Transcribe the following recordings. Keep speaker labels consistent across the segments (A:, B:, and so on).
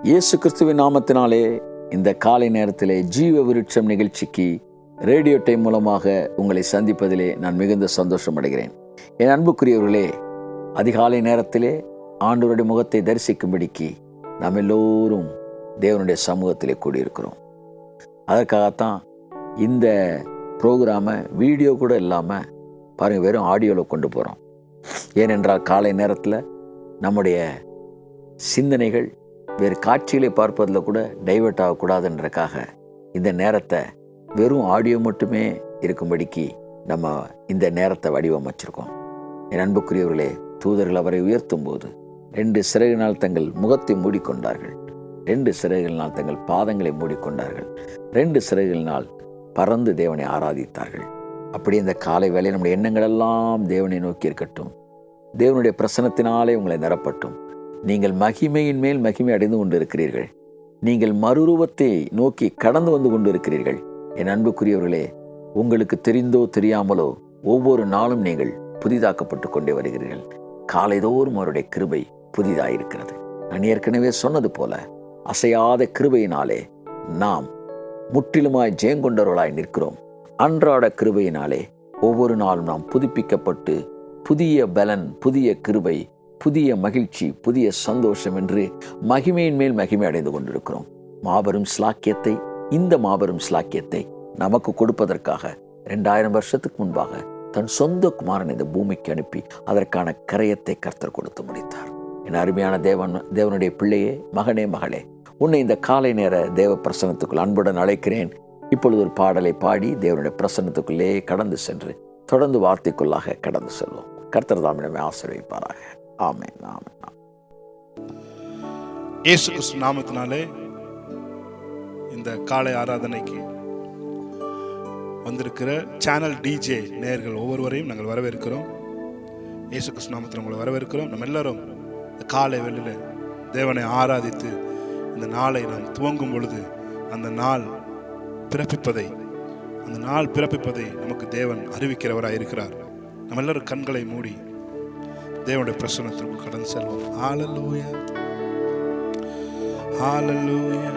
A: இயேசு கிறிஸ்துவின் நாமத்தினாலே இந்த காலை நேரத்திலே ஜீவ விருட்சம் நிகழ்ச்சிக்கு ரேடியோ டைம் மூலமாக உங்களை சந்திப்பதிலே நான் மிகுந்த சந்தோஷம் அடைகிறேன். என் அன்புக்குரியவர்களே, அதிகாலை நேரத்திலே ஆண்டவருடைய முகத்தை தரிசிக்கும்படிக்கு நாம் எல்லோரும் தேவனுடைய சமூகத்திலே கூடியிருக்கிறோம். அதற்காகத்தான் இந்த ப்ரோக்ராமை வீடியோ கூட இல்லாமல் பாருங்கள், வெறும் ஆடியோவில் கொண்டு போகிறோம். ஏனென்றால் காலை நேரத்தில் நம்முடைய சிந்தனைகள் வேறு காட்சிகளை பார்ப்பதில் கூட டைவர்ட் ஆகக்கூடாதுன்றக்காக இந்த நேரத்தை வெறும் ஆடியோ மட்டுமே இருக்கும்படிக்கு நம்ம இந்த நேரத்தை வடிவமைச்சிருக்கோம். என் அன்புக்குரியவர்களே, தூதர்கள் அவரை உயர்த்தும் போது 2 சிறகுனால் தங்கள் முகத்தை மூடிக்கொண்டார்கள், 2 சிறகுகளினால் தங்கள் பாதங்களை மூடிக்கொண்டார்கள், 2 சிறகுகளினால் பறந்து தேவனை ஆராதித்தார்கள். அப்படி இந்த காலை வேளையில் நம்முடைய எண்ணங்கள் எல்லாம் தேவனை நோக்கி இருக்கட்டும். தேவனுடைய பிரசன்னத்தினாலே உங்களை நிரப்பட்டும். நீங்கள் மகிமையின் மேல் மகிமை அடைந்து கொண்டு இருக்கிறீர்கள். நீங்கள் மறுரூபத்தை நோக்கி கடந்து வந்து கொண்டு இருக்கிறீர்கள். என் அன்புக்குரியவர்களே, உங்களுக்கு தெரிந்தோ தெரியாமலோ ஒவ்வொரு நாளும் நீங்கள் புதிதாக்கப்பட்டு கொண்டே வருகிறீர்கள். காலைதோறும் அவருடைய கிருபை புதிதாயிருக்கிறது. நான் ஏற்கனவே சொன்னது போல அசையாத கிருபையினாலே நாம் முற்றிலுமாய் ஜெயங்கொண்டவர்களாய் நிற்கிறோம். அன்றாட கிருபையினாலே ஒவ்வொரு நாளும் நாம் புதுப்பிக்கப்பட்டு புதிய பலன், புதிய கிருபை, புதிய மகிழ்ச்சி, புதிய சந்தோஷம் என்று மகிமையின் மேல் மகிமை அடைந்து கொண்டிருக்கிறோம். மாபெரும் ஸ்லாக்கியத்தை, இந்த மாபெரும் ஸ்லாக்கியத்தை நமக்கு கொடுப்பதற்காக 2000 வருஷத்துக்கு முன்பாக தன் சொந்த குமாரன் இந்த பூமிக்கு அனுப்பி அதற்கான கரையத்தை கர்த்தர் கொடுத்து முடித்தார். என் அருமையான தேவனுடைய பிள்ளையே, மகனே, மகளே, உன்னை இந்த காலை நேர தேவ பிரசன்னத்துக்குள் அன்புடன் அழைக்கிறேன். இப்பொழுது ஒரு பாடலை பாடி தேவனுடைய பிரசன்னத்துக்குள்ளே கடந்து சென்று தொடர்ந்து வார்த்தைக்குள்ளாக கடந்து செல்வோம். கர்த்தர் தாமிடமே ஆசீர்வதிப்பாராக. ஆமென், ஆமென்.
B: இயேசு கிறிஸ்து நாமத்தினாலே இந்த காலை ஆராதனைக்கு வந்திருக்கிற சேனல் டிஜே நேயர்கள் ஒவ்வொருவரையும் நாங்கள் வரவேற்கிறோம். இயேசு கிறிஸ்து நாமத்தில் உங்களை வரவேற்கிறோம். நம்ம எல்லாரும் இந்த காலை வேளையில் தேவனை ஆராதித்து இந்த நாளை நாம் துவங்கும் பொழுது அந்த நாள் பிறப்பிப்பதை நமக்கு தேவன் அறிவிக்கிறவராக இருக்கிறார். நம்ம எல்லாரும் கண்களை மூடி தேவனுடைய பிரசன்னத்திற்கு கடந்து செல்வோம். ஹல்லேலூயா, ஹல்லேலூயா.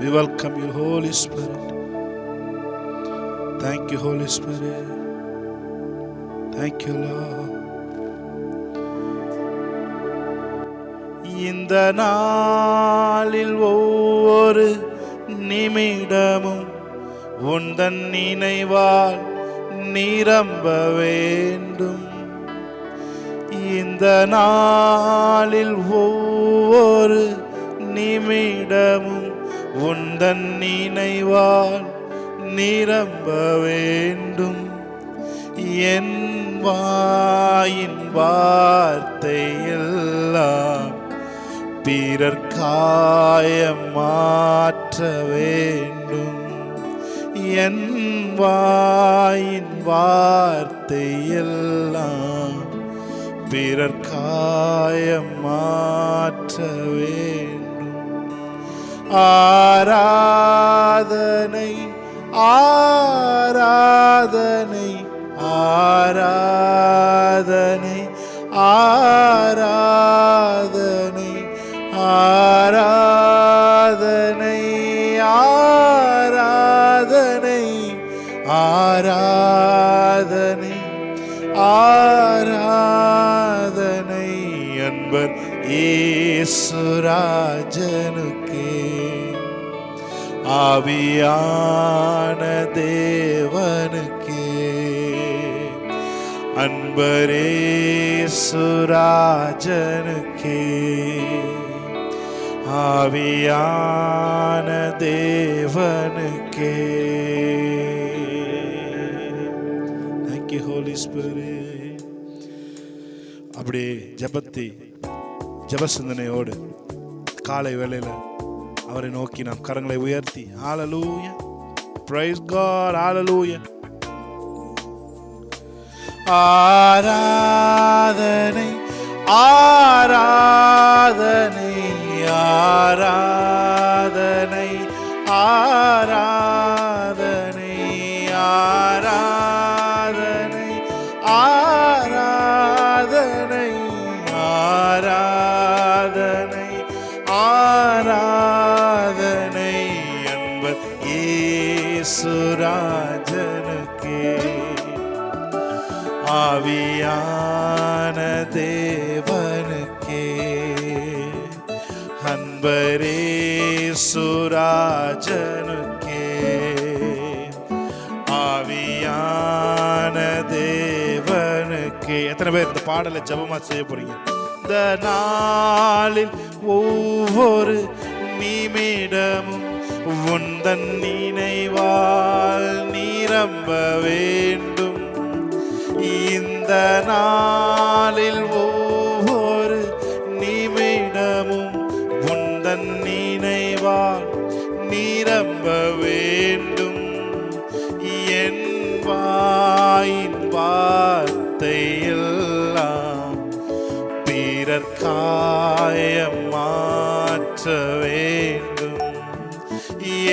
B: We welcome you, Holy Spirit. Thank you, Holy Spirit. Thank you, Lord. இந்த நாளில் ஒவ்வொரு நிமிடமும் உந்தன் நினைவால் நிரம்ப வேண்டும். இந்த நாளில் ஒவ்வொரு நிமிடமும் உந்தன் நினைவால் நிரம்ப வேண்டும். என் வாயின் வார்த்தை எல்லாம் பிறர் காயம் மாற்ற வேண்டும். என் வாயின் வார்த்தை எல்லாம் பிறர் காயம் மாற்ற வேண்டும். ஆராதனை, ஆராதனை, ஆராதனை, ஆராதனை, ஆராதனை, ஆராதனை, ஆராதனை, ஆராதனை அன்பர் இயேசுராஜனுக்கே, ஆவியான தேவனுக்கே, அன்பர் இயேசுராஜனுக்கே, ஆவியான தேவனுக்கே. Thank you, Holy Spirit. அப்படியே ஜெப சிந்தனையோடு காலை வேளையில் அவரை நோக்கி நாம் கரங்களை உயர்த்தி ஹல்லேலூயா, praise God, hallelujah. ஆராதனை, ஆராதனை, ஆராதனை, ஆராதனை, ஆராதனை, ஆராதனை, ஆராதனை, ஆவியான தேவனுக்கே, அன்பரே சுராஜனுக்கே, ஆவியான தேவனுக்கே. எத்தனை பேர் இந்த பாடலை ஜபமா செய்ய போறீங்க? இந்த நாளில் ஒவ்வொரு நிமிடமும் உந்தன் நினைவால் நிரம்ப வேண்டும். இந்த நாளில் ஒவ்வொரு நிமிடமும் உந்தன் நினைவால் நிரம்ப வேண்டும். என் வாயின் வார்த்தையெல்லாம் பிறர் காயம் மாற்ற வேண்டும்.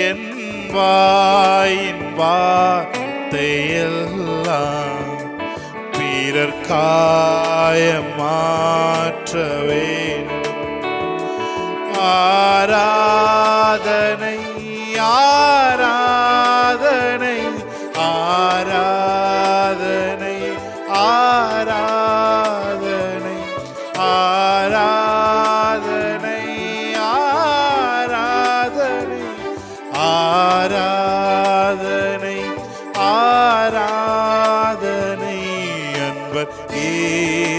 B: என் வாயின் வார்த்தையெல்லாம் பிறர் காயம் மாற்ற வேண்டும். ஆராதனை ஆராதனை ஆராதனை ஆராதனை ஆராதனை ஆராதனை ஆராதனை ஆராதனை அன்பர் இயேசுராஜனுக்கே,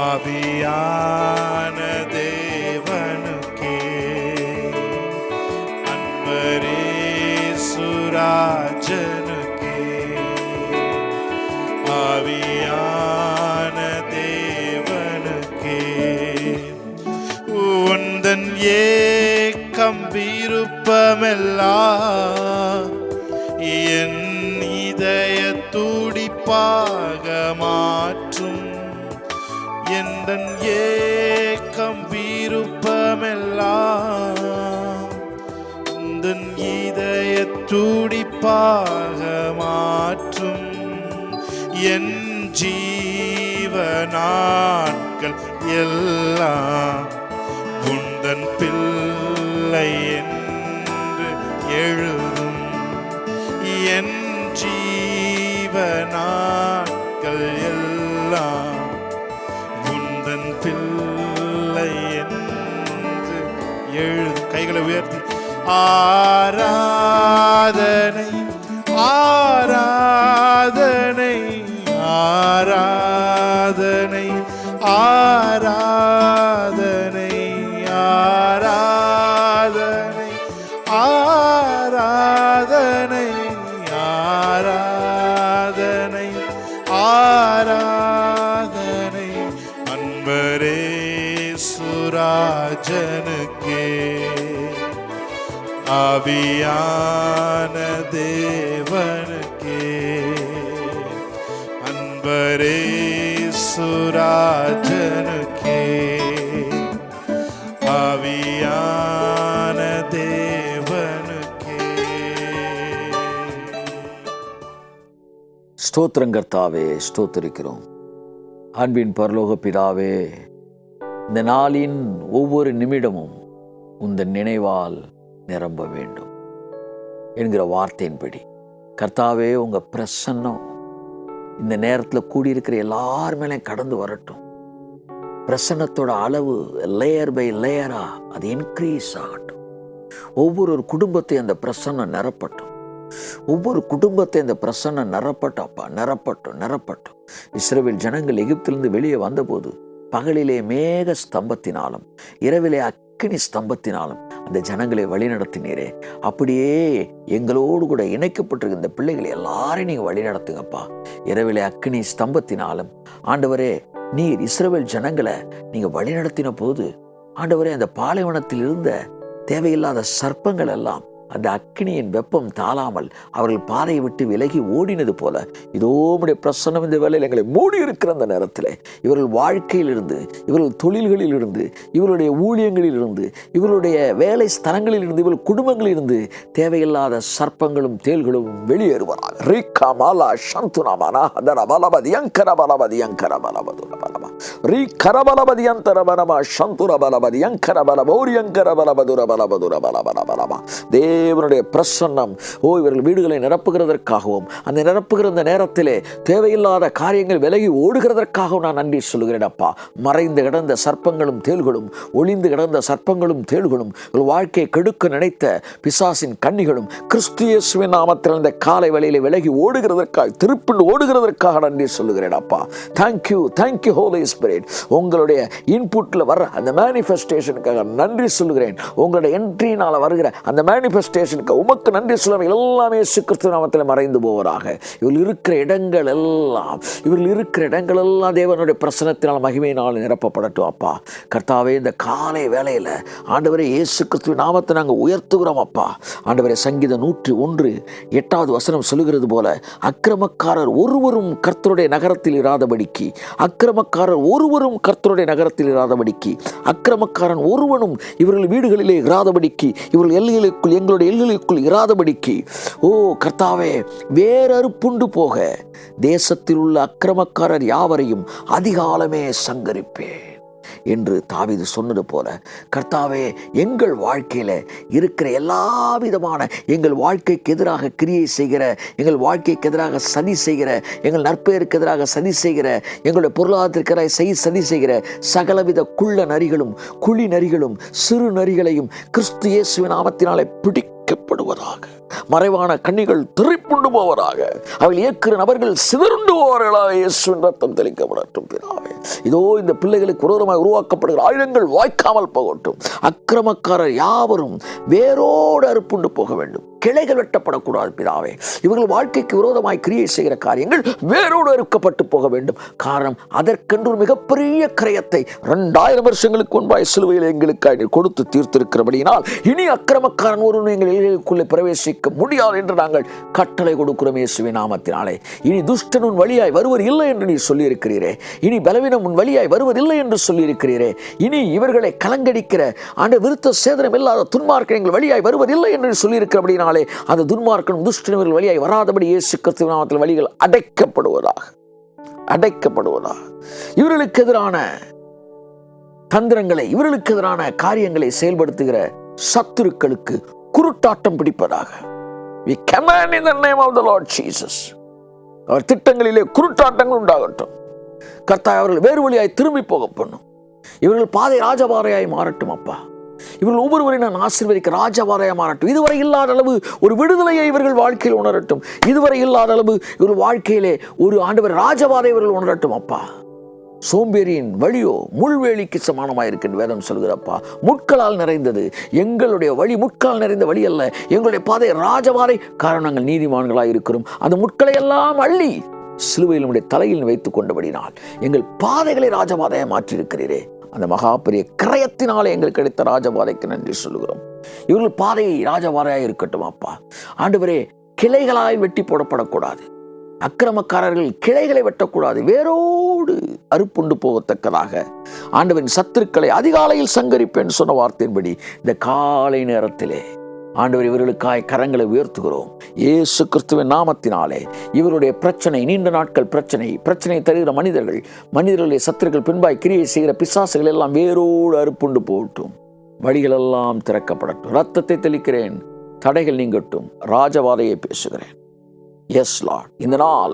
B: ஆவியான தேவனுக்கே, அன்பர் இயேசுராஜனுக்கே, ஆவியான தேவனுக்கே. உந்தன் ஏக்கம் விருப்பமெல்லாம் என் இதய துடிப்பாக மாற்றும். எந்தன் ஏக்கம் விருப்பமெல்லாம் எந்தன் இதய துடிப்பாக மாற்றும். என் ஜீவ நாட்கள் எல்லாம் உந்தன் பிள்ளை என்று எழுதும். என் ஜீவ நாட்கள் எல்லாம் உந்தன் பிள்ளை என்று எழுதும். கைகளை உயர்த்தி ஆராதனை ஆராதனை ஆராதனை ஆராதனை ஆராதனை ஆராதனை ஆராதனை ஆராதனை அன்பரே சுராஜனுக்கே, ஆவியான தேவனுக்கே, அன்பரே சுராஜனுக்கே, ஆவியான தேவனுக்கே.
A: ஸ்தோத்திரம் கர்த்தாவே, ஸ்தோத்திரிக்கிறோம். அன்பின் பரலோக பிதாவே, இந்த நாளின் ஒவ்வொரு நிமிடமும் உந்தன் நினைவால் நிரம்ப வேண்டும் என்கிற வார்த்தையின்படி கர்த்தாவே, உங்க பிரசன்னம் இந்த நேரத்தில் கூடியிருக்கிற எல்லார் மேலேயும் கடந்து வரட்டும். பிரசன்னத்தோட அளவு லேயர் பை லேயரா அது இன்க்ரீஸ் ஆகட்டும். ஒவ்வொரு குடும்பத்தை அந்த பிரசன்னம் நிரப்பட்டும். ஒவ்வொரு குடும்பத்தை அந்த பிரசன்னம் நிரப்பட்டப்பா, நிரப்பட்டும் நிரப்பட்டும். இஸ்ரவேல் ஜனங்கள் எகிப்திலிருந்து வெளியே வந்தபோது பகலிலே மேக ஸ்தம்பத்தினாலும் இரவிலே அக்கினி ஸ்தம்பத்தினாலும் அந்த ஜனங்களை வழிநடத்தினீரே, அப்படியே எங்களோடு கூட இணைக்கப்பட்டிருக்க இந்த பிள்ளைகளை எல்லாரையும் நீங்க வழிநடத்துங்கப்பா. இரவிலே அக்கினி ஸ்தம்பத்தினாலும் ஆண்டவரே, நீர் இஸ்ரவேல் ஜனங்களை நீங்க வழிநடத்தின போது ஆண்டவரே, அந்த பாலைவனத்தில் இருந்த தேவையில்லாத சர்ப்பங்கள் எல்லாம் அந்த அக்கினியின் வெப்பம் தாழாமல் அவர்கள் பாதையை விட்டு விலகி ஓடினது போல இதோ உம்முடைய பிரசன்னம் இந்த வேளையில் எங்களை மூடி இருக்கிற அந்த நேரத்தில் இவர்கள் வாழ்க்கையிலிருந்து, இவர்கள் தொழில்களிலிருந்து, இவருடைய ஊழியங்களிலிருந்து, இவருடைய வேலை ஸ்தலங்களிலிருந்து, இவர்கள் குடும்பங்களிலிருந்து தேவையில்லாத சர்ப்பங்களும் தேள்களும் வெளியேறுவார்கள். ரீகா மாலா சந்துனாமானா அதர பலபதி அங்கர பலபதி அங்கர பலபது பலபா. ரீ கரபலபதி அந்தரபலபா சந்துரபலபதி அங்கரபலபோரி அங்கரபலபதுரபலபதுரபலபலபலபா. தேவனுடைய பிரசன்னம் இவர்கள் வீடுகளை நிரப்புகிறதற்காகவும் அந்த நிரப்புகிற அந்த நேரத்திலே தேவையில்லாத காரியங்கள் விலகி ஓடுகிறதற்காகவும் நான் நன்றி சொல்கிறேன் அப்பா. மறைந்து கிடந்த சர்ப்பங்களும் தேள்களும், ஒளிந்து கிடந்த சர்ப்பங்களும் தேள்களும், வாழ்க்கையை கெடுக்க நினைத்த பிசாசின் கண்ணிகளும் கிறிஸ்து இயேசுவின் நாமத்தில் இந்த காலை வேளையிலே விலகி ஓடுகிறதற்காக, திருப்பிண்டு ஓடுகிறதற்காக நன்றி சொல்லுகிறேன் அப்பா. Thank you, thank you holy spirit. உங்களுடைய இன்புட்ல வர்ற அந்த மேனிஃபெஸ்டேஷனுக்காக நன்றி சொல்லுகிறேன். உங்களுடைய என்ட்ரினால வருகிற அந்த மேனிஃபெஸ்டேஷனுக்கு உமக்கு நன்றி சொல்லுவேன். எல்லாமே இயேசு கிறிஸ்து நாமத்தில் மறைந்து போவதாக. இவர்கள் இருக்கிற இடங்கள் எல்லாம் தேவனுடைய பிரசன்னத்தினால் மகிமையினால் நிரப்பப்படட்டும் அப்பா. கர்த்தாவே, இந்த காலை வேளையில் ஆண்டவரே இயேசு கிறிஸ்துவின் நாமத்தை நாங்கள் உயர்த்துகிறோம் அப்பா. ஆண்டவரே, சங்கீதம் 101:8 சொல்லுகிறது போல, அக்கிரமக்காரர் ஒருவரும் கர்த்தருடைய நகரத்தில் இராதபடிக்கு, அக்கிரமக்காரன் ஒருவனும் இவர்கள் வீடுகளிலே இராதபடிக்கு, இவர்கள் எல்லைகளுக்குள், எங்களுடைய எல்லைகளுக்குள் இராதபடிக்கு, கர்த்தாவே, வேறறுப்புண்டு போக தேசத்தில் உள்ள அக்கிரமக்காரர் யாவரையும் அதிகாலமே சங்கரிப்பேன் என்று தாவீது சொன்னது போல, கர்த்தாவே, எங்கள் வாழ்க்கையில இருக்கிற எல்லா விதமான எங்கள் வாழ்க்கைக்கு எதிராக கிரியை செய்கிற, எங்கள் வாழ்க்கைக்கு எதிராக சதி செய்கிற, எங்கள் நற்பெயருக்கு எதிராக சதி செய்கிற, எங்களுடைய பொருளாதாரத்திற்கு எதிராக சதி செய்கிற சகலவித குள்ள நரிகளும் குழி நரிகளும் சிறு நரிகளையும் கிறிஸ்து இயேசுவின் நாமத்தினாலே பிடிக்கப்படுவதாக. மறைவான கண்ணிகள் திரைப்புண்டு போவதாக. அவள் ஏற்கிற நபர்கள் சிதறுண்டு போவார்களாக. இயேசுவின் ரத்தம் தெளிக்கப்படட்டும் பிதாவே. இதோ இந்த பிள்ளைகளுக்கு விரோதமாக உருவாக்கப்படுகிற ஆயுதங்கள் வாய்க்காமல் போகட்டும். அக்கிரமக்காரர் யாவரும் வேரோடு அறுப்புண்டு போக வேண்டும். கிளைகள் வெட்டப்படக்கூடாது பிதாவே. இவர்கள் வாழ்க்கைக்கு விரோதமாய் கிரியை செய்கிற காரியங்கள் வேரோடு அறுக்கப்பட்டு போக வேண்டும். காரணம், அதற்கென்று ஒரு மிகப்பெரிய கிரயத்தை 2000 வருஷங்களுக்கு முன்பாய் சிலுவையில் எங்களுக்காக கொடுத்து தீர்த்திருக்கிறபடியினால் இனி அக்கிரமக்காரன் ஒருவன் எங்கள் எல்லைகளுக்குள்ளே பிரவேசிக்க முடியாது என்று நாங்கள் கட்டளை கொடுக்கிறோம் இயேசுவின் நாமத்தினாலே. இனி துஷ்டன் உன் வழியாய் வருவர் இல்லை என்று நீ சொல்லியிருக்கிறீரே. இனி பலவீனம் உன் வழியாய் வருவதில்லை என்று சொல்லியிருக்கிறீரே. இனி இவர்களை கலங்கடிக்கிற ஆண்டு விருத்த சேதனம் இல்லாத துன்மார்க்கன் எங்கள் வழியாய் வருவதில்லை என்று சொல்லியிருக்கிறபடினாலே அந்த துன்மார்க்கனும் துஷ்டனின் வழியாய் வராதபடி இயேசு கிறிஸ்துவின் நாமத்தில் வழிகள் அடைக்கப்படுவதாக. இவர்களுக்கு எதிரான தந்திரங்களை, இவர்களுக்கு எதிரான காரியங்களை செயல்படுத்துகிற சத்துருக்களுக்கு குருட்டாட்டம் பிடிப்பதாக. We command in the name of the Lord Jesus. அவர் திட்டங்களிலே குருட்டாட்டங்கள் உண்டாகட்டும். கர்த்தாவே, அவர்கள் வேறு வழியாய் திரும்பி போக பண்ணும். இவர்கள் பாதை ராஜபாதையாய் மாறட்டும் அப்பா. இவர்கள் ஒவ்வொருவரை நான் ஆசீர்வதிக்க ராஜபாதையாய் மாறட்டும். இதுவரை இல்லாத அளவு ஒரு விடுதலையை இவர்கள் வாழ்க்கையில் உணரட்டும். இதுவரை இல்லாத அளவு இவர்கள் வாழ்க்கையிலே ஒரு ஆண்டவர் ராஜபாதை இவர்கள் உணரட்டும் அப்பா. சோம்பேறியின் வழியோ முள்வேலிக்கு சமானமாக இருக்கின்ற வேதம் சொல்கிறப்பா. முட்களால் நிறைந்தது எங்களுடைய வழி, முட்களால் நிறைந்த வழி அல்ல எங்களுடைய பாதை, ராஜபாதை. காரணம், நாங்கள் நீதிமான்களாக இருக்கிறோம். அந்த முட்களை எல்லாம் அள்ளி சிலுவையில் நம்முடைய தலையில் வைத்துக் கொண்டபடினால் எங்கள் பாதைகளை ராஜபாதையை மாற்றியிருக்கிறீரே. அந்த மகா பெரிய கிரயத்தினாலே எங்களுக்கு கிடைத்த ராஜபாதைக்கு நன்றி சொல்லுகிறோம். இவர்கள் பாதை ராஜபாதையாக இருக்கட்டும் அப்பா. ஆண்டவரே, கிளைகளாய் வெட்டி போடப்படக்கூடாது. அக்கிரமக்காரர்கள் கிளைகளை வெட்டக்கூடாது. வேரோடு அறுப்புண்டு போகத்தக்கதாக ஆண்டவரின் சத்துருக்களை அதிகாலையில் சங்கரிப்பேன் சொன்ன வார்த்தையின்படி இந்த காலை நேரத்திலே ஆண்டவர் இவர்களுக்காய் கரங்களை உயர்த்துகிறோம் இயேசு கிறிஸ்துவின் நாமத்தினாலே. இவருடைய பிரச்சனை, நீண்ட நாட்கள் பிரச்சனை தருகிற மனிதர்களுடைய சத்துருக்கள், பின்பாய் கிரியை செய்கிற பிசாசுகள் எல்லாம் வேரோடு அறுப்புண்டு போகட்டும். வழிகள் எல்லாம் திறக்கப்படட்டும். ரத்தத்தை தெளிக்கிறேன். தடைகள் நீங்கட்டும். ராஜவாதையை பேசுகிறேன். எஸ் லார்ட், இந்த நாள்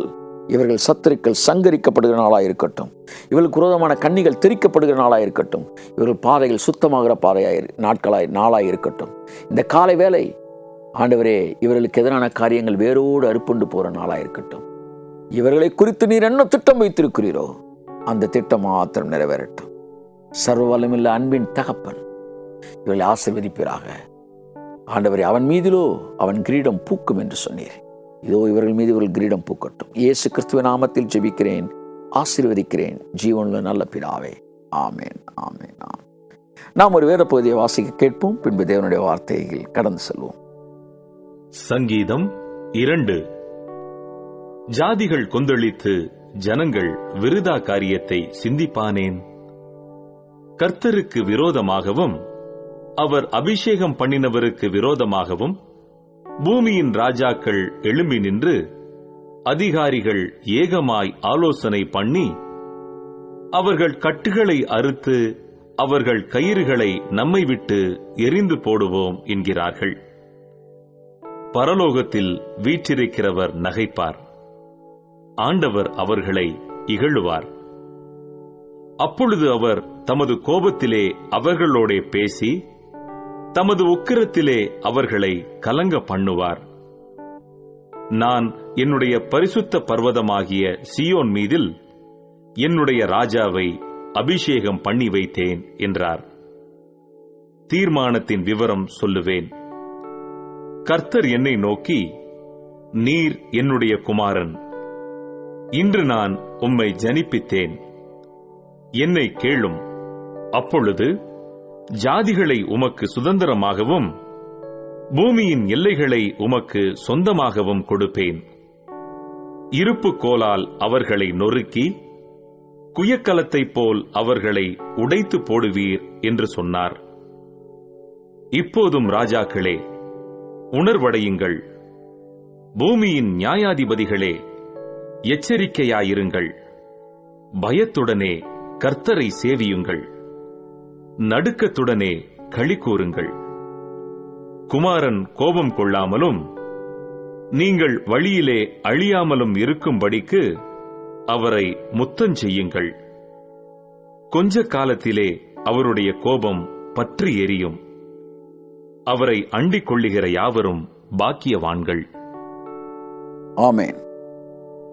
A: இவர்கள் சத்துருக்கள் சங்கரிக்கப்படுகிற நாளாக இருக்கட்டும். இவர்களுக்கு விரோதமான கண்ணிகள் திரிக்கப்படுகிற நாளாக இருக்கட்டும். இவர்கள் பாதைகள் சுத்தமாகிற நாளாக இருக்கட்டும். இந்த காலை வேளை ஆண்டவரே, இவர்களுக்கு எதிரான காரியங்கள் வேரோடு அறுப்புண்டு போகிற நாளாக இருக்கட்டும். இவர்களை குறித்து நீர் என்ன திட்டம் வைத்திருக்கிறீரோ அந்த திட்டம் மாத்திரம் நிறைவேறட்டும். சர்வ வல்லமையுள்ள அன்பின் தகப்பன் இவர்களை ஆசீர்வதிப்பீராக. ஆண்டவரே, அவன் மீதிலோ அவன் கிரீடம் பூக்கும் என்று சொன்னீர். இதோ இவர்கள் மீது இவர்கள் கிரீடம் பூக்கட்டும். இயேசு கிறிஸ்துவின் நாமத்தில் ஜெபிக்கிறேன், ஆசீர்வதிக்கிறேன் ஜீவனுள்ள நல்ல பிதாவே. ஆமேன், ஆமேன், ஆமேன். நாம் ஒரு வேத பகுதியை வாசிக்க கேட்போம். பின்பு தேவனுடைய வார்த்தையில் கடந்து செல்வோம்.
C: சங்கீதம் 2. ஜாதிகள் கொந்தளித்து ஜனங்கள் விருதா காரியத்தை சிந்திப்பானேன். கர்த்தருக்கு விரோதமாகவும் அவர் அபிஷேகம் பண்ணினவருக்கு விரோதமாகவும் பூமியின் ராஜாக்கள் எழும்பி நின்று அதிகாரிகள் ஏகமாய் ஆலோசனை பண்ணி அவர்கள் கட்டுகளை அறுத்து அவர்கள் கயிறுகளை நம்மை விட்டு எரிந்து போடுவோம் என்கிறார்கள். பரலோகத்தில் வீற்றிருக்கிறவர் நகைப்பார். ஆண்டவர் அவர்களை இகழுவார். அப்பொழுது அவர் தமது கோபத்திலே அவர்களோடே பேசி தமது உக்கிரத்திலே அவர்களை கலங்க பண்ணுவார். நான் என்னுடைய பரிசுத்த பர்வதமாகிய சீயோன் மீதில் என்னுடைய ராஜாவை அபிஷேகம் பண்ணி வைத்தேன் என்றார். தீர்மானத்தின் விவரம் சொல்லுவேன். கர்த்தர் என்னை நோக்கி, நீர் என்னுடைய குமாரன், இன்று நான் உம்மை ஜனிப்பித்தேன், என்னை கேளும். அப்பொழுது ஜாதிகளை உமக்கு சுதந்திரமாகவும் பூமியின் எல்லைகளை உமக்கு சொந்தமாகவும் கொடுப்பேன். இருப்பு கோலால் அவர்களை நொறுக்கி குயக்கலத்தைப் போல் அவர்களை உடைத்து போடுவீர் என்று சொன்னார். இப்போதும் ராஜாக்களே, உணர்வடையுங்கள். பூமியின் நியாயாதிபதிகளே, எச்சரிக்கையாயிருங்கள். பயத்துடனே கர்த்தரை சேவியுங்கள். நடுக்கத்துடனே களி கூறுங்கள். குமாரன் கோபம் கொள்ளாமலும் நீங்கள் வழியிலே அழியாமலும் இருக்கும்படிக்கு அவரை முத்தம் செய்யுங்கள். கொஞ்ச காலத்திலே அவருடைய கோபம் பற்றி எரியும். அவரை அண்டிக் கொள்ளுகிற யாவரும் பாக்கியவான்கள்.
A: ஆமேன்.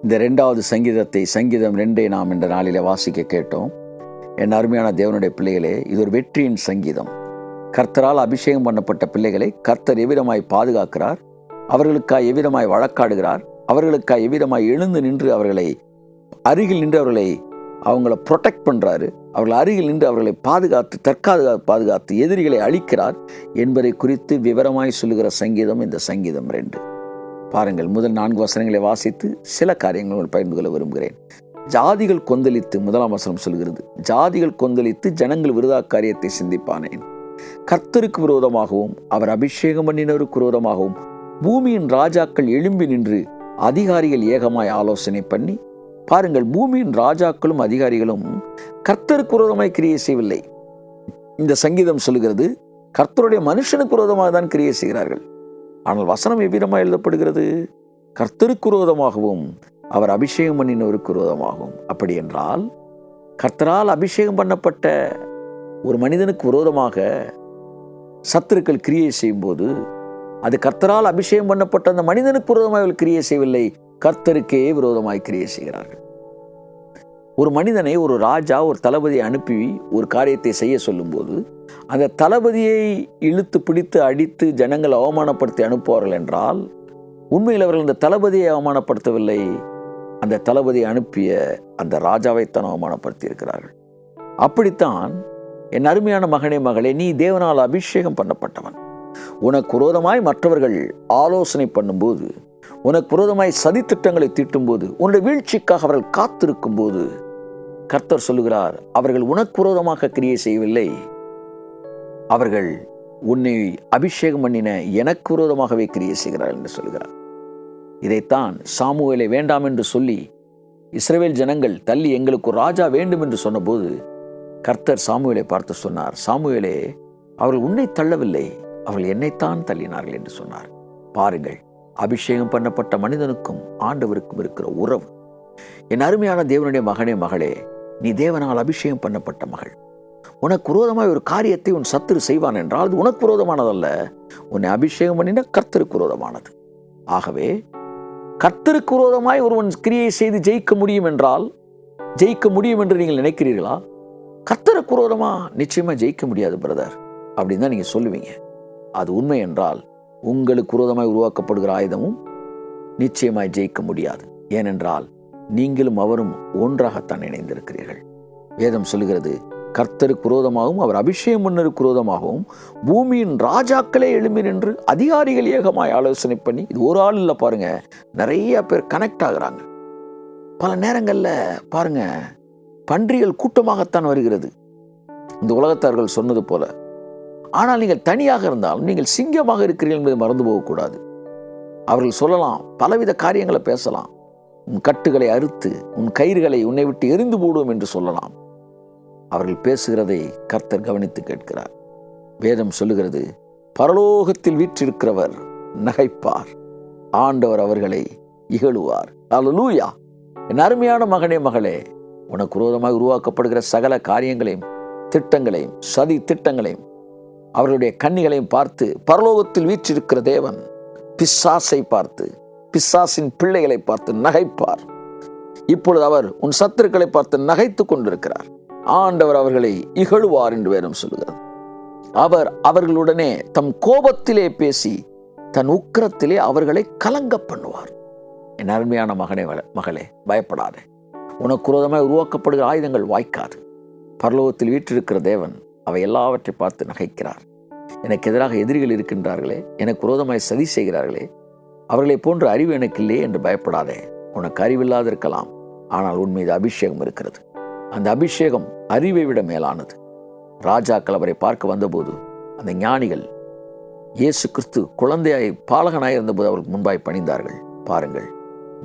A: இந்த 2வது சங்கீதத்தை, சங்கீதம் 2 நாம் இந்த நாளிலே வாசிக்க கேட்டோம். என் அருமையான தேவனுடைய பிள்ளைகளே, இது ஒரு வெற்றியின் சங்கீதம். கர்த்தரால் அபிஷேகம் பண்ணப்பட்ட பிள்ளைகளை கர்த்தர் எவ்விதமாய் பாதுகாக்கிறார், அவர்களுக்காய் எவ்விதமாய் வழக்காடுகிறார், அவர்களுக்காய் எவ்விதமாய் எழுந்து நின்று அவர்களை அருகில் நின்று அவங்கள ப்ரொடெக்ட் பண்றாரு, அவர்கள் அருகில் நின்று அவர்களை பாதுகாத்து எதிரிகளை அழிக்கிறார் என்பதை குறித்து விவரமாய் சொல்லுகிற சங்கீதம் இந்த சங்கீதம் 2. பாருங்கள், முதல் 4 வசனங்களை வாசித்து சில காரியங்கள் பகிர்ந்து கொள்ள விரும்புகிறேன். ஜாதிகள் கொந்தளித்து, 1ஆம் வசனம் சொல்கிறது, ஜாதிகள் கொந்தளித்து ஜனங்கள் விருதா காரியத்தை சிந்திப்பானேன். கர்த்தருக்கு விரோதமாகவும் அவர் அபிஷேகம் பண்ணினருக்கு விரோதமாகவும் பூமியின் ராஜாக்கள் எழும்பி நின்று அதிகாரிகள் ஏகமாய் ஆலோசனை பண்ணி. பாருங்கள், பூமியின் ராஜாக்களும் அதிகாரிகளும் கர்த்தருக்கு விரோதமாய் கிரியை செய்யவில்லை. இந்த சங்கீதம் சொல்லுகிறது, கர்த்தருடைய மனுஷனுக்கு விரோதமாக தான் கிரியை செய்கிறார்கள். ஆனால் வசனம் எவ்விதமாக எழுதப்படுகிறது? கர்த்தருக்கு விரோதமாகவும் அவர் அபிஷேகம் பண்ணினவருக்கு விரோதமாகவும். அப்படி என்றால் கர்த்தரால் அபிஷேகம் பண்ணப்பட்ட ஒரு மனிதனுக்கு விரோதமாக சத்துருக்கள் கிரியை செய்யும் போது அது கர்த்தரால் அபிஷேகம் பண்ணப்பட்ட அந்த மனிதனுக்கு விரோதமாக கிரியை செய்யவில்லை, கர்த்தருக்கே விரோதமாய் கிரியை செய்கிறார்கள். ஒரு மனிதனை ஒரு ராஜா, ஒரு தளபதியை அனுப்பி ஒரு காரியத்தை செய்ய சொல்லும் போது அந்த தளபதியை இழுத்து பிடித்து அடித்து ஜனங்கள் அவமானப்படுத்தி அனுப்புவார்கள் என்றால் உண்மையில் அவர்கள் அந்த தளபதியை அவமானப்படுத்தவில்லை, அந்த தளபதியை அனுப்பிய அந்த ராஜாவைத்தான் அவமானப்படுத்தி இருக்கிறார்கள். அப்படித்தான் என் அருமையான மகனே, மகளே, நீ தேவனால் அபிஷேகம் பண்ணப்பட்டவன். உனக்கு விரோதமாய் மற்றவர்கள் ஆலோசனை பண்ணும்போது, உனக்கு விரோதமாய் சதித்திட்டங்களை தீட்டும் போது, உன்னுடைய வீழ்ச்சிக்காக அவர்கள் காத்திருக்கும் போது கர்த்தர் சொல்லுகிறார், அவர்கள் உனக்கு விரோதமாக கிரியை செய்யவில்லை, அவர்கள் உன்னை அபிஷேகம் பண்ணின எனக்கு விரோதமாகவே கிரியை செய்கிறார்கள் என்று சொல்கிறார். இதைத்தான் சாமுவேலை வேண்டாம் என்று சொல்லி இஸ்ரவேல் ஜனங்கள் தள்ளி எங்களுக்கு ஒரு ராஜா வேண்டும் என்று சொன்னபோது கர்த்தர் சாமுவேலை பார்த்து சொன்னார், சாமுவேலே, அவர்கள் உன்னை தள்ளவில்லை, அவர்கள் என்னைத்தான் தள்ளினார்கள் என்று சொன்னார். பாருங்கள், அபிஷேகம் பண்ணப்பட்ட மனிதனுக்கும் ஆண்டவருக்கும் இருக்கிற உறவு. என் அருமையான தேவனுடைய மகனே, மகளே, நீ தேவனால் அபிஷேகம் பண்ணப்பட்ட மகள். உனக்கு விரோதமாய் ஒரு காரியத்தை உன் சத்துரு செய்வான் என்றால் அது உனக்கு விரோதமானதல்ல, உன்னை அபிஷேகம் பண்ணின கர்த்தருக்கு விரோதமானது. ஆகவே கர்த்தருக்கு விரோதமாய் ஒருவன் கிரியை செய்து ஜெயிக்க முடியும் என்றால், ஜெயிக்க முடியும் என்று நீங்கள் நினைக்கிறீர்களா? கர்த்தருக்கு விரோதமா நிச்சயமா ஜெயிக்க முடியாது பிரதர் அப்படின்னு தான் நீங்க சொல்லுவீங்க. அது உண்மை என்றால் உங்களுக்கு விரோதமாய் உருவாக்கப்படுகிற ஆயுதமும் நிச்சயமாய் ஜெயிக்க முடியாது. ஏனென்றால் நீங்களும் அவரும் ஒன்றாகத்தான் இணைந்திருக்கிறீர்கள். வேதம் சொல்லுகிறது, கர்த்தருக்கு விரோதமாகவும் அவர் அபிஷேகம் பண்ணருக்கு விரோதமாகவும் பூமியின் ராஜாக்களே எழும்பி நின்று அதிகாரிகள் ஏகமாய் ஆலோசனை பண்ணி. இது ஒரு ஆள் இல்லை பாருங்க, நிறைய பேர் கனெக்ட் ஆகுறாங்க. பல நேரங்களில் பாருங்க, பன்றிகள் கூட்டமாகத்தான் வருகிறது இந்த உலகத்தார்கள் சொன்னது போல. ஆனால் நீங்கள் தனியாக இருந்தாலும் நீங்கள் சிங்கமாக இருக்கிறீர்கள் என்பதை மறந்து போகக்கூடாது. அவர்கள் சொல்லலாம், பலவித காரியங்களை பேசலாம். உன் கட்டுகளை அறுத்து உன் கயிறுகளை உன்னை விட்டு எரிந்து போடுவோம் என்று சொல்லலாம். அவர்கள் பேசுகிறதை கர்த்தர் கவனித்து கேட்கிறார். வேதம் சொல்லுகிறது, பரலோகத்தில் வீற்றிருக்கிறவர் நகைப்பார், ஆண்டவர் அவர்களை இகழுவார். அல்லேலூயா. என் அருமையான மகனே, மகளே, உனக்கு விரோதமாக உருவாக்கப்படுகிற சகல காரியங்களையும், திட்டங்களையும், சதி திட்டங்களையும், அவர்களுடைய கண்ணிகளையும் பார்த்து பரலோகத்தில் வீற்றிருக்கிற தேவன் பிசாசை பார்த்து, பிசாசின் பிள்ளைகளை பார்த்து நகைப்பார். இப்பொழுது அவர் உன் சத்துருக்களை பார்த்து நகைத்துக் கொண்டிருக்கிறார். ஆண்டவர் அவர்களை இகழுவார் என்று வேதம் சொல்லுகிறது. அவர் அவர்களுடனே தம் கோபத்திலே பேசி தன் உக்கிரத்திலே அவர்களை கலங்க பண்ணுவார். என் அருமையான மகனே, மகளே, பயப்படாதே. உனக்கு விரோதமாய் உருவாக்கப்படுகிற ஆயுதங்கள் வாய்க்காது. பரலோகத்தில் வீற்றிருக்கிற தேவன் அவை எல்லாவற்றை பார்த்து நகைக்கிறார். எனக்கு எதிராக எதிரிகள் இருக்கின்றார்களே, எனக்கு விரோதமாய் சதி செய்கிறார்களே, அவர்களை போன்ற அறிவு எனக்கு இல்லையே என்று பயப்படாதே. உனக்கு அறிவில்லாது இருக்கலாம், ஆனால் உன் மீது அபிஷேகம் இருக்கிறது. அந்த அபிஷேகம் அறிவை விட மேலானது. ராஜாக்கள் அவரை பார்க்க வந்தபோது அந்த ஞானிகள் இயேசு கிறிஸ்து குழந்தையாய் பாலகனாய் இருந்தபோது அவருக்கு முன்பாய் பணிந்தார்கள். பாருங்கள்,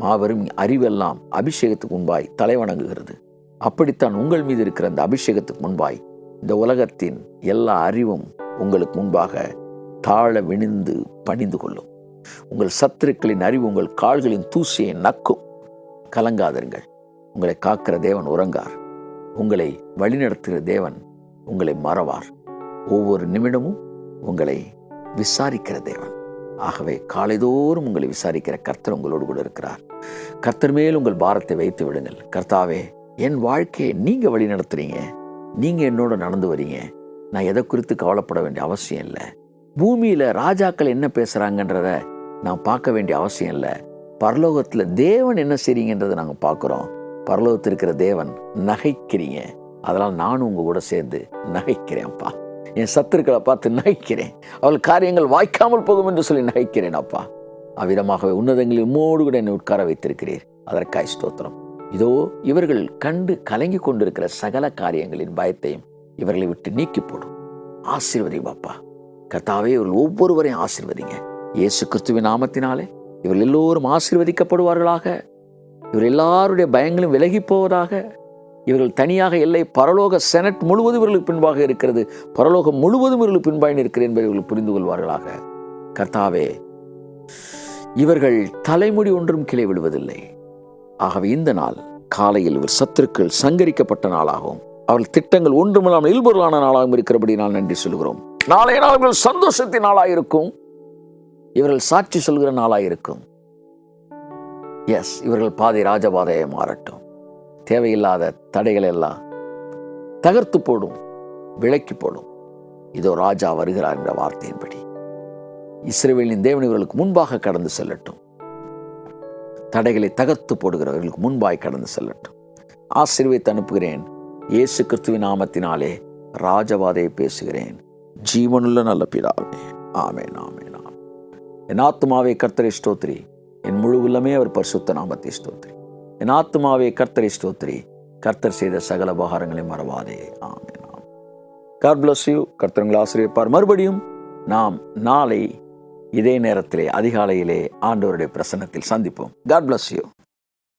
A: மாபெரும் அறிவெல்லாம் அபிஷேகத்துக்கு முன்பாய் தலைவணங்குகிறது. அப்படித்தான் உங்கள் மீது இருக்கிற அந்த அபிஷேகத்துக்கு முன்பாய் இந்த உலகத்தின் எல்லா அறிவும் உங்களுக்கு முன்பாக தாழ விணிந்து பணிந்து கொள்ளும். உங்கள் சத்துருக்களின் அறிவு உங்கள் கால்களின் தூசியை நக்கும். கலங்காதீர்கள். உங்களை காக்கிற தேவன் உறங்கார். உங்களை வழிநடத்துகிற தேவன் உங்களை மறவார். ஒவ்வொரு நிமிடமும் உங்களை விசாரிக்கிற தேவன். ஆகவே காலைதோறும் உங்களை விசாரிக்கிற கர்த்தர் உங்களோடு கூட இருக்கிறார். கர்த்தர் மேல் உங்கள் பாரத்தை வைத்து விடுங்கள். கர்த்தாவே, என் வாழ்க்கையை நீங்க வழி நடத்துறீங்க, நீங்க என்னோட நடந்து வரீங்க. நான் எதை குறித்து கவலைப்பட வேண்டிய அவசியம் இல்லை. பூமியில ராஜாக்கள் என்ன பேசுறாங்கன்றத நான் பார்க்க வேண்டிய அவசியம் இல்லை. பரலோகத்துல தேவன் என்ன செய்றீங்கன்றதை நாங்கள் பார்க்குறோம். பரலோகத்தில் இருக்கிற தேவன் நகைக்கிறீங்க. அதனால் நானும் உங்க கூட சேர்ந்து நகைக்கிறேன்ப்பா. என் சத்துருக்களை பார்த்து நகைக்கிறேன். அவள் காரியங்கள் வாய்க்காமல் போகும் என்று சொல்லி நகைக்கிறேன் அப்பா. அவ்விதமாகவே உன்னதங்களில் உம்மோடு கூட என்னை உட்கார வைத்திருக்கிறீர். அதற்காய் ஸ்தோத்திரம். இதோ இவர்கள் கண்டு கலங்கி கொண்டிருக்கிற சகல காரியங்களின் பயத்தையும் இவர்களை விட்டு நீக்கி போடும். ஆசீர்வதிங்க அப்பா. கர்த்தாவே, இவர்கள் ஒவ்வொருவரையும் ஆசீர்வதிங்க. இயேசு கிறிஸ்துவின் நாமத்தினாலே இவர்கள் எல்லோரும் ஆசீர்வதிக்கப்படுவார்களாக. இவர்கள் எல்லாருடைய பயங்களும் விலகி போவதாக. இவர்கள் தனியாக இல்லை, பரலோக செனட் முழுவதும் இவர்களுக்கு பின்பாக இருக்கிறது. பரலோகம் முழுவதும் இவர்களுக்கு பின்பாக இருக்கிறது என்பதை இவர்கள் புரிந்து கொள்வார்களாக. கர்த்தாவே, இவர்கள் தலைமுடி ஒன்றும் கிளை விடுவதில்லை. ஆகவே இந்த நாள் காலையில் இவர் சத்துருக்கள் சங்கரிக்கப்பட்ட நாளாகவும் அவர்கள் திட்டங்கள் ஒன்றுமில்லாமல் இல்பொருளான நாளாகவும் இருக்கிறபடி நான் நன்றி சொல்கிறோம். நாளைய நாள் இவர்கள் சந்தோஷத்தின் நாளாயிருக்கும். இவர்கள் சாட்சி சொல்கிற நாளாயிருக்கும். இவர்கள் பாதை ராஜபாதையை மாறட்டும். தேவையில்லாத தடைகள் எல்லாம் தகர்த்து போடும், விலக்கி போடும். இதோ ராஜா வருகிறார் என்ற வார்த்தையின்படி இஸ்ரவேலின் தேவன் இவர்களுக்கு முன்பாக கடந்து செல்லட்டும். தடைகளை தகர்த்து போடுகிறவர்களுக்கு முன்பாய் கடந்து செல்லட்டும். ஆசீர்வதித்து அனுப்புகிறேன். இயேசு கிறிஸ்துவின் நாமத்தினாலே ராஜபாதையை பேசுகிறேன். ஜீவனுள்ள நல்ல பிதாவே, ஆமென், ஆமென், ஆமென். என் ஆத்துமாவே கர்த்தரை ஸ்தோத்திரி, என் முழு உள்ளமே அவர் பரிசுத்த நாமத்தை ஸ்தோத்திரி. என் ஆத்துமாவே கர்த்தரை ஸ்தோத்திரி, கர்த்தர் செய்த சகல உபகாரங்களை மறவாதே. ஆமென், ஆமென். God bless you. கர்த்தர் உங்களை ஆசீர்வதிப்பார். மறுபடியும் நாம் நாளை இதே நேரத்திலே அதிகாலையிலே ஆண்டவருடைய பிரசன்னத்தில் சந்திப்போம். God bless you.